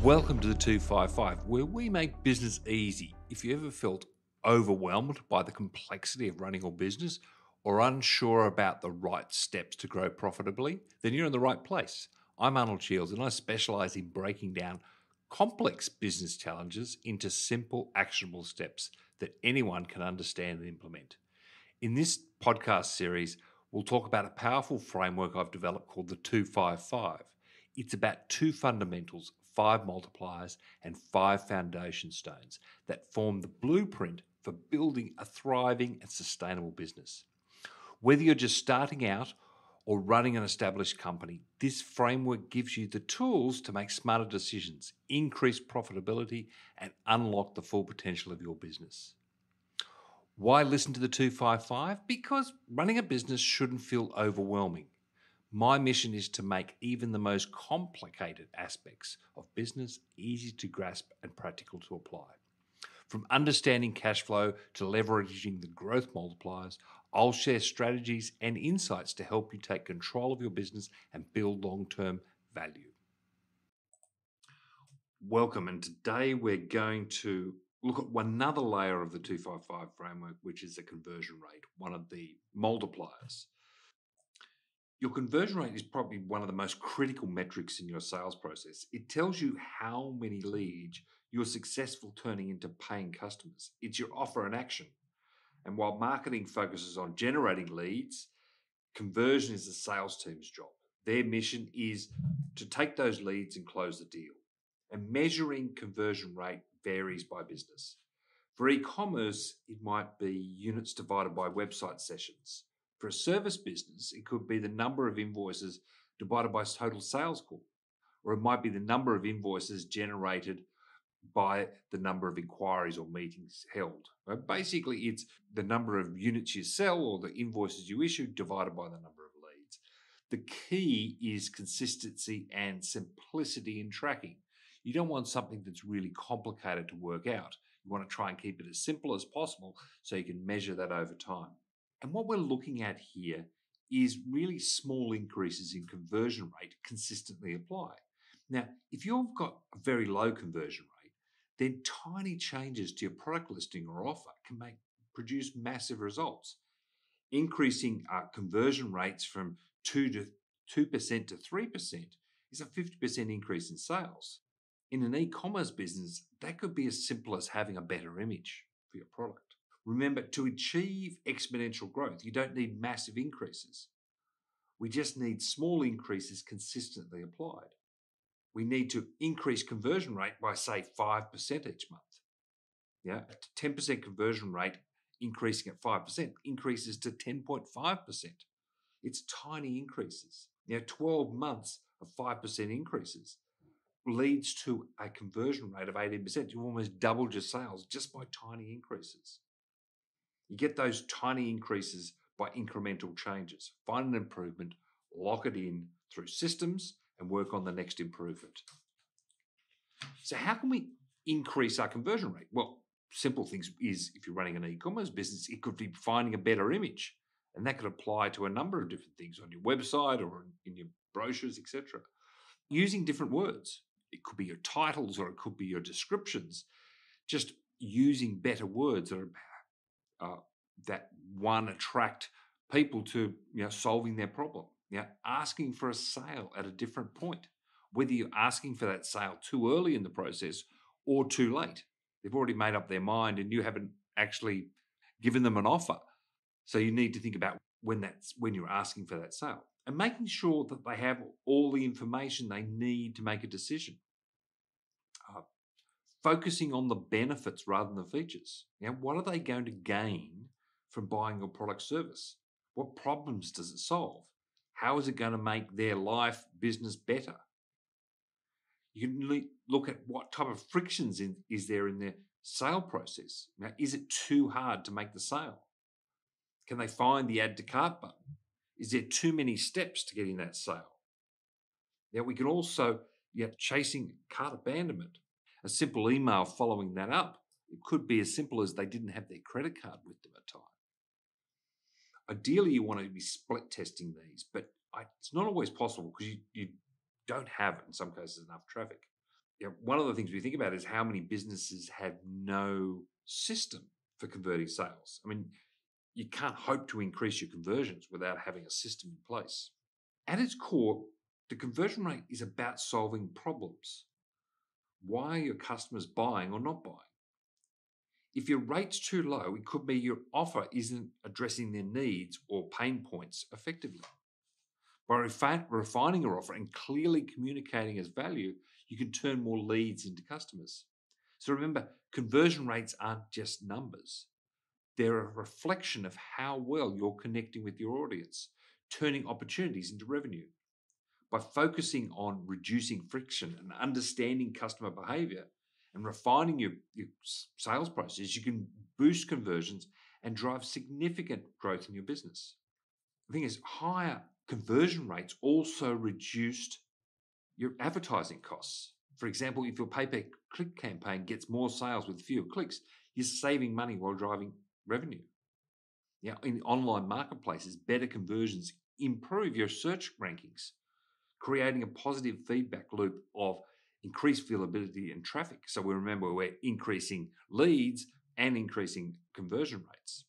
Welcome to the 255, where we make business easy. If you ever felt overwhelmed by the complexity of running your business or unsure about the right steps to grow profitably, then you're in the right place. I'm Arnold Shields, and I specialize in breaking down complex business challenges into simple, actionable steps that anyone can understand and implement. In this podcast series, we'll talk about a powerful framework I've developed called the 255. It's about two fundamentals, 5 multipliers, and 5 foundation stones that form the blueprint for building a thriving and sustainable business. Whether you're just starting out or running an established company, this framework gives you the tools to make smarter decisions, increase profitability, and unlock the full potential of your business. Why listen to the 255? Because running a business shouldn't feel overwhelming. My mission is to make even the most complicated aspects of business easy to grasp and practical to apply. From understanding cash flow to leveraging the growth multipliers, I'll share strategies and insights to help you take control of your business and build long-term value. Welcome, and today we're going to look at another layer of the 255 framework, which is the conversion rate, one of the multipliers. Your conversion rate is probably one of the most critical metrics in your sales process. It tells you how many leads you're successful turning into paying customers. It's your offer and action. And while marketing focuses on generating leads, conversion is the sales team's job. Their mission is to take those leads and close the deal. And measuring conversion rate varies by business. For e-commerce, it might be units divided by website sessions. For a service business, it could be the number of invoices divided by total sales call, or it might be the number of invoices generated by the number of inquiries or meetings held. Right? Basically, it's the number of units you sell or the invoices you issue divided by the number of leads. The key is consistency and simplicity in tracking. You don't want something that's really complicated to work out. You want to try and keep it as simple as possible so you can measure that over time. And what we're looking at here is really small increases in conversion rate consistently apply. Now, if you've got a very low conversion rate, then tiny changes to your product listing or offer can produce massive results. Increasing conversion rates from 2% to 3% is a 50% increase in sales. In an e-commerce business, that could be as simple as having a better image for your product. Remember, to achieve exponential growth, you don't need massive increases. We just need small increases consistently applied. We need to increase conversion rate by, say, 5% each month. Yeah, a 10% conversion rate increasing at 5% increases to 10.5%. It's tiny increases. 12 months of 5% increases leads to a conversion rate of 18%. You almost doubled your sales just by tiny increases. You get those tiny increases by incremental changes. Find an improvement, lock it in through systems, and work on the next improvement. So how can we increase our conversion rate? Well, simple things is if you're running an e-commerce business, it could be finding a better image. And that could apply to a number of different things on your website or in your brochures, etc. Using different words. It could be your titles or it could be your descriptions. Just using better words that attract people to solving their problem. Asking for a sale at a different point, whether you're asking for that sale too early in the process or too late. They've already made up their mind and you haven't actually given them an offer. So you need to think about when you're asking for that sale and making sure that they have all the information they need to make a decision. Focusing on the benefits rather than the features. What are they going to gain from buying your product service? What problems does it solve? How is it going to make their life, business better? You can look at what type of frictions is there in their sale process. Is it too hard to make the sale? Can they find the add to cart button? Is there too many steps to getting that sale? We can also, chasing cart abandonment. A simple email following that up. It could be as simple as they didn't have their credit card with them at time. Ideally, you want to be split testing these, but it's not always possible because you don't have, in some cases, enough traffic. one of the things we think about is how many businesses have no system for converting sales. I mean, you can't hope to increase your conversions without having a system in place. At its core, the conversion rate is about solving problems. Why are your customers buying or not buying? If your rate's too low, it could be your offer isn't addressing their needs or pain points effectively. By refining your offer and clearly communicating its value, you can turn more leads into customers. So remember, conversion rates aren't just numbers. They're a reflection of how well you're connecting with your audience, turning opportunities into revenue. By focusing on reducing friction and understanding customer behavior and refining your sales process, you can boost conversions and drive significant growth in your business. The thing is, higher conversion rates also reduced your advertising costs. For example, if your pay-per-click campaign gets more sales with fewer clicks, you're saving money while driving revenue. Now, in online marketplaces, better conversions improve your search rankings, creating a positive feedback loop of increased viewability and traffic. So we remember we're increasing leads and increasing conversion rates.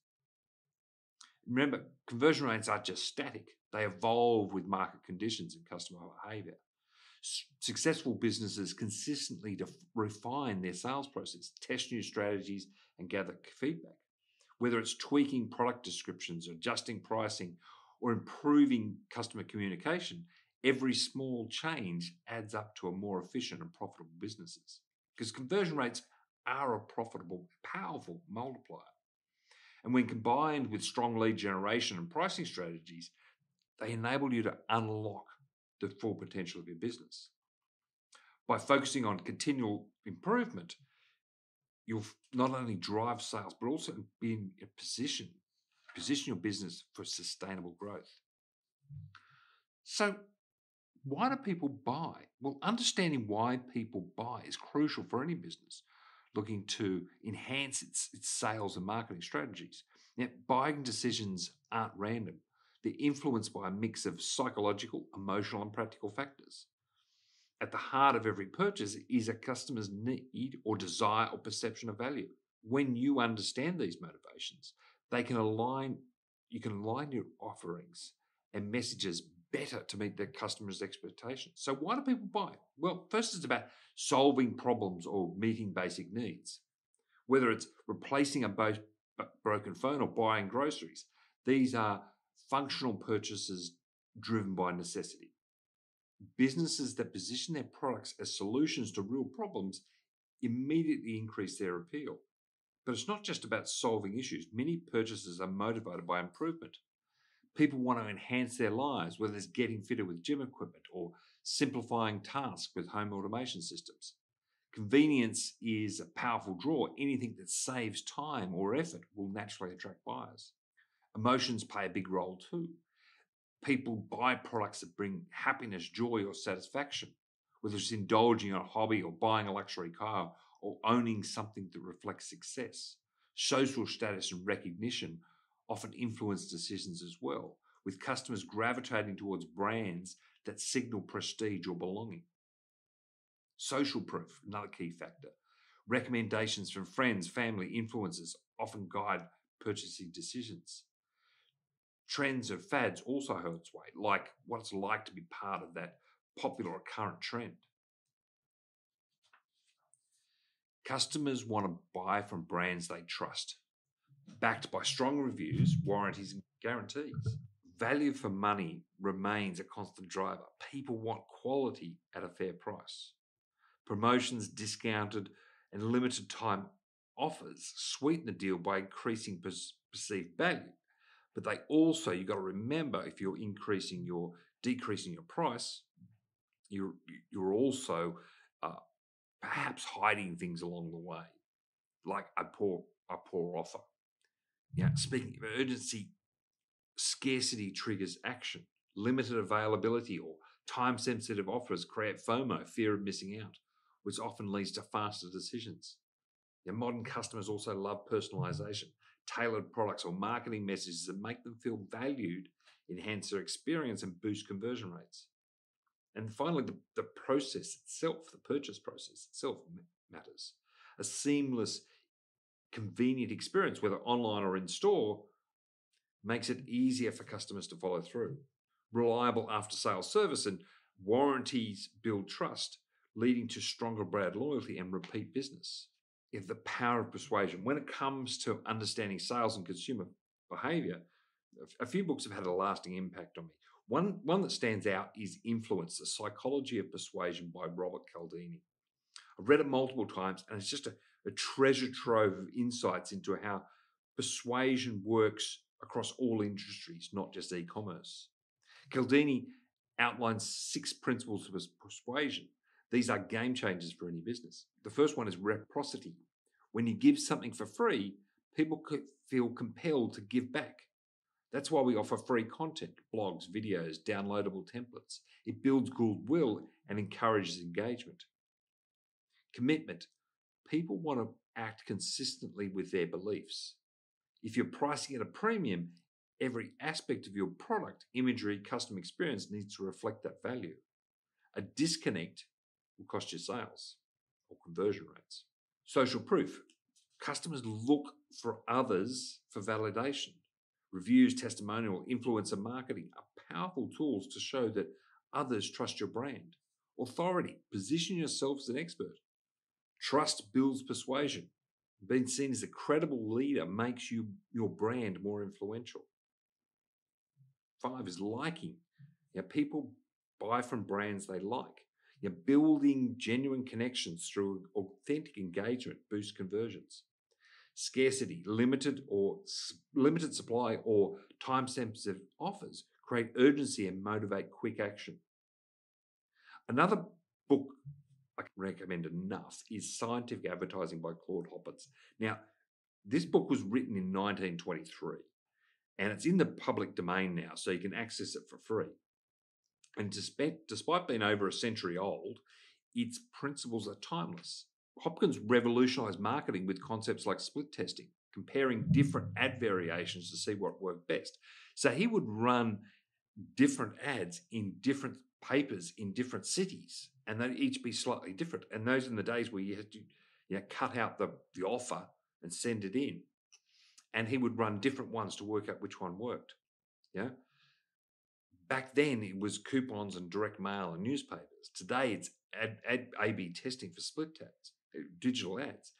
Remember, conversion rates aren't just static. They evolve with market conditions and customer behavior. Successful businesses consistently refine their sales process, test new strategies, and gather feedback. Whether it's tweaking product descriptions, adjusting pricing, or improving customer communication, every small change adds up to a more efficient and profitable businesses. Because conversion rates are a profitable, powerful multiplier. And when combined with strong lead generation and pricing strategies, they enable you to unlock the full potential of your business. By focusing on continual improvement, you'll not only drive sales, but also be in a position your business for sustainable growth. So why do people buy? Well, understanding why people buy is crucial for any business looking to enhance its sales and marketing strategies. Now, buying decisions aren't random. They're influenced by a mix of psychological, emotional, and practical factors. At the heart of every purchase is a customer's need or desire or perception of value. When you understand these motivations, you can align your offerings and messages better to meet their customers' expectations. So why do people buy? Well, first it's about solving problems or meeting basic needs. Whether it's replacing a broken phone or buying groceries, these are functional purchases driven by necessity. Businesses that position their products as solutions to real problems immediately increase their appeal. But it's not just about solving issues. Many purchases are motivated by improvement. People want to enhance their lives, whether it's getting fitter with gym equipment or simplifying tasks with home automation systems. Convenience is a powerful draw. Anything that saves time or effort will naturally attract buyers. Emotions play a big role too. People buy products that bring happiness, joy, or satisfaction, whether it's indulging in a hobby or buying a luxury car or owning something that reflects success. Social status and recognition often influence decisions as well, with customers gravitating towards brands that signal prestige or belonging. Social proof, another key factor. Recommendations from friends, family, influencers often guide purchasing decisions. Trends and fads also hold its weight, like what it's like to be part of that popular or current trend. Customers want to buy from brands they trust, backed by strong reviews, warranties, and guarantees. Value for money remains a constant driver. People want quality at a fair price. Promotions, discounted, and limited time offers sweeten the deal by increasing perceived value. But they also, you've got to remember, if you're decreasing your price, you're also perhaps hiding things along the way, like a poor offer. Yeah, speaking of urgency, scarcity triggers action. Limited availability or time-sensitive offers create FOMO, fear of missing out, which often leads to faster decisions. Now, modern customers also love personalization. Tailored products or marketing messages that make them feel valued, enhance their experience, and boost conversion rates. And finally, the process itself, the purchase process itself matters. A seamless, convenient experience, whether online or in store, makes it easier for customers to follow through. Reliable after-sales service and warranties build trust, leading to stronger brand loyalty and repeat business. If the power of persuasion, when it comes to understanding sales and consumer behavior, a few books have had a lasting impact on me. One that stands out is Influence, The Psychology of Persuasion by Robert Cialdini. I've read it multiple times, and it's just a treasure trove of insights into how persuasion works across all industries, not just e-commerce. Cialdini outlines 6 principles of persuasion. These are game changers for any business. The first one is reciprocity. When you give something for free, people could feel compelled to give back. That's why we offer free content, blogs, videos, downloadable templates. It builds goodwill and encourages engagement. Commitment. People want to act consistently with their beliefs. If you're pricing at a premium, every aspect of your product, imagery, customer experience needs to reflect that value. A disconnect will cost you sales or conversion rates. Social proof. Customers look for others for validation. Reviews, testimonial, influencer marketing are powerful tools to show that others trust your brand. Authority. Position yourself as an expert. Trust builds persuasion. Being seen as a credible leader makes your brand more influential. 5 is liking. People buy from brands they like. Building genuine connections through authentic engagement boosts conversions. Scarcity, limited supply or time-sensitive offers create urgency and motivate quick action. Another book I can recommend enough is Scientific Advertising by Claude Hopkins. Now, this book was written in 1923, and it's in the public domain now, so you can access it for free. And despite being over a century old, its principles are timeless. Hopkins revolutionized marketing with concepts like split testing, comparing different ad variations to see what worked best. So he would run different ads in different papers in different cities, and they'd each be slightly different. And those in the days where you had to cut out the offer and send it in. And he would run different ones to work out which one worked. Back then, it was coupons and direct mail and newspapers. Today, it's A/B testing for split ads, digital ads.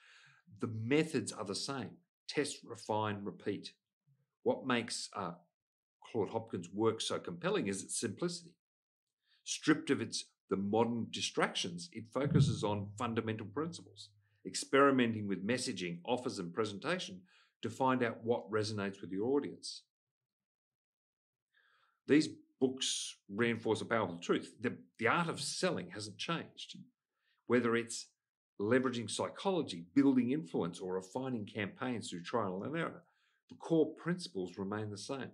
The methods are the same. Test, refine, repeat. What makes Claude Hopkins' work so compelling is its simplicity. Stripped of the modern distractions, it focuses on fundamental principles, experimenting with messaging, offers, and presentation to find out what resonates with your audience. These books reinforce a powerful truth. The art of selling hasn't changed. Whether it's leveraging psychology, building influence, or refining campaigns through trial and error, the core principles remain the same.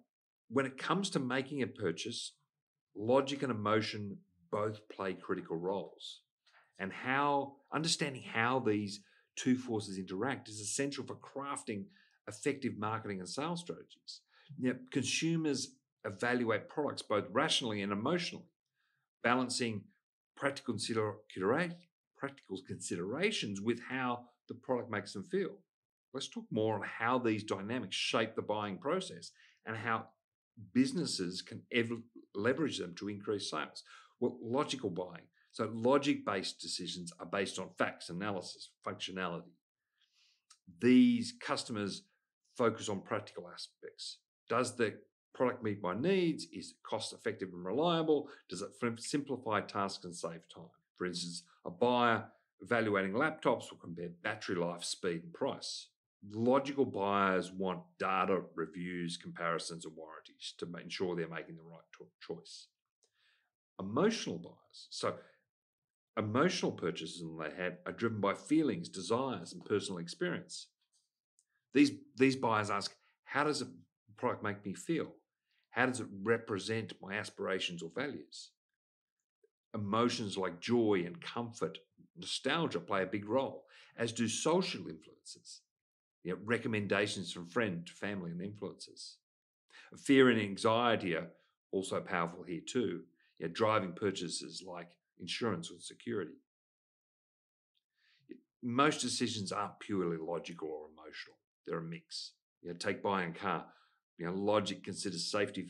When it comes to making a purchase, logic and emotion both play critical roles. And understanding how these two forces interact is essential for crafting effective marketing and sales strategies. Consumers evaluate products both rationally and emotionally, balancing practical considerations with how the product makes them feel. Let's talk more on how these dynamics shape the buying process and how businesses can leverage them to increase sales. Well, logical buying. So logic-based decisions are based on facts, analysis, functionality. These customers focus on practical aspects. Does the product meet my needs? Is it cost-effective and reliable? Does it simplify tasks and save time? For instance, a buyer evaluating laptops will compare battery life, speed, and price. Logical buyers want data, reviews, comparisons, and warranties to ensure they're making the right choice. Emotional buyers. So emotional purchases on the other hand are driven by feelings, desires, and personal experience. These buyers ask, how does a product make me feel? How does it represent my aspirations or values? Emotions like joy and comfort, nostalgia play a big role, as do social influences. Recommendations from friends, family, and influencers. Fear and anxiety are also powerful here too. driving purchases like insurance or security. Most decisions aren't purely logical or emotional. They're a mix. Take buying a car. Logic considers safety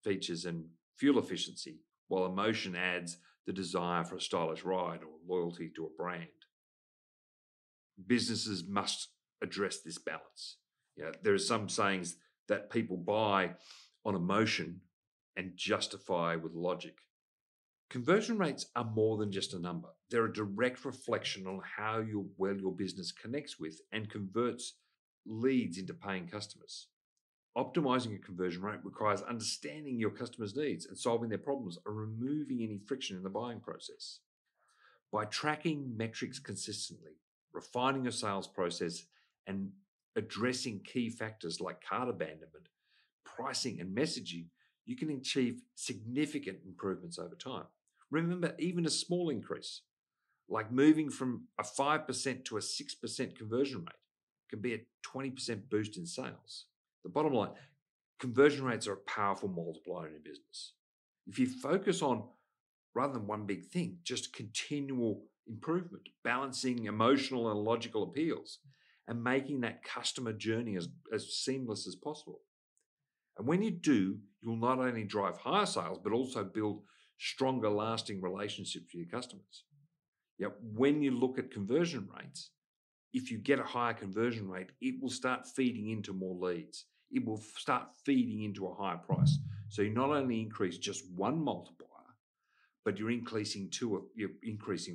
features and fuel efficiency, while emotion adds the desire for a stylish ride or loyalty to a brand. Businesses must address this balance. There are some sayings that people buy on emotion and justify with logic. Conversion rates are more than just a number. They're a direct reflection on how well your business connects with and converts leads into paying customers. Optimizing a conversion rate requires understanding your customers' needs and solving their problems and removing any friction in the buying process. By tracking metrics consistently, refining your sales process, and addressing key factors like cart abandonment, pricing, and messaging, you can achieve significant improvements over time. Remember, even a small increase, like moving from a 5% to a 6% conversion rate, can be a 20% boost in sales. The bottom line, conversion rates are a powerful multiplier in your business. If you focus on, rather than one big thing, just continual improvement, balancing emotional and logical appeals, and making that customer journey as seamless as possible. And when you do, you'll not only drive higher sales, but also build stronger, lasting relationships with your customers. When you look at conversion rates, if you get a higher conversion rate, it will start feeding into more leads. It will start feeding into a higher price. So you not only increase just one multiplier, but you're increasing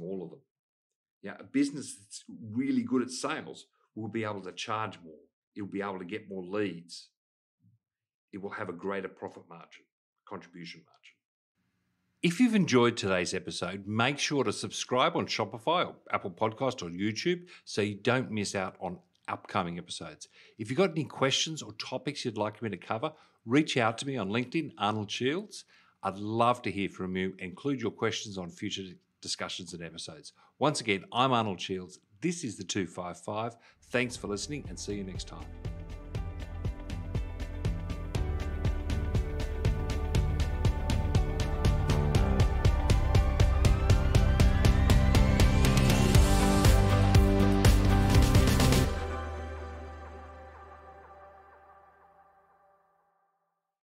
all of them. A business that's really good at sales will be able to charge more. It will be able to get more leads. It will have a greater profit margin, contribution margin. If you've enjoyed today's episode, make sure to subscribe on Shopify or Apple Podcast or YouTube so you don't miss out on upcoming episodes. If you've got any questions or topics you'd like me to cover, reach out to me on LinkedIn, Arnold Shields. I'd love to hear from you. Include your questions on future discussions and episodes. Once again, I'm Arnold Shields. This is the 255. Thanks for listening and see you next time.